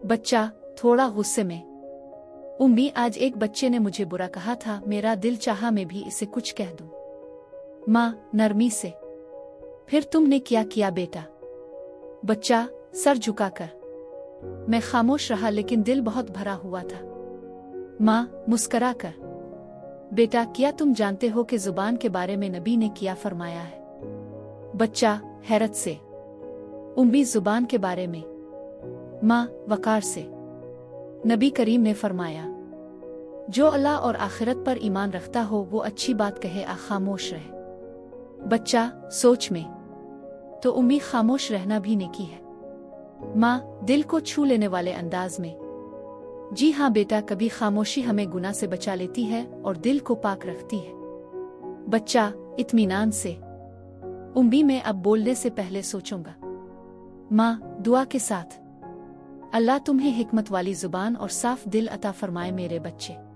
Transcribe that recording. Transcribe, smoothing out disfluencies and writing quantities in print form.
बच्चा थोड़ा गुस्से में। उम्मी, आज एक बच्चे ने मुझे बुरा कहा था, मेरा दिल चाहा मैं भी इसे कुछ कह दूं। माँ नरमी से। फिर तुमने क्या किया बेटा? बच्चा सर झुकाकर। मैं खामोश रहा लेकिन दिल बहुत भरा हुआ था। माँ मुस्करा कर। बेटा, क्या तुम जानते हो कि जुबान के बारे में नबी ने क्या फरमाया है? बच्चा हैरत से। उम्मी, जुबान के बारे में? माँ वकार से। नबी करीम ने फरमाया, जो अल्लाह और आखिरत पर ईमान रखता हो वो अच्छी बात कहे, खामोश रहे। बच्चा सोच में। तो उम्मी, खामोश रहना भी नेकी है? माँ दिल को छू लेने वाले अंदाज में। जी हाँ बेटा, कभी खामोशी हमें गुनाह से बचा लेती है और दिल को पाक रखती है। बच्चा इत्मीनान से। उम्मी, मैं अब बोलने से पहले सोचूंगा। माँ दुआ के साथ। अल्लाह तुम्हें हिकमत वाली जुबान और साफ दिल अता फरमाए मेरे बच्चे।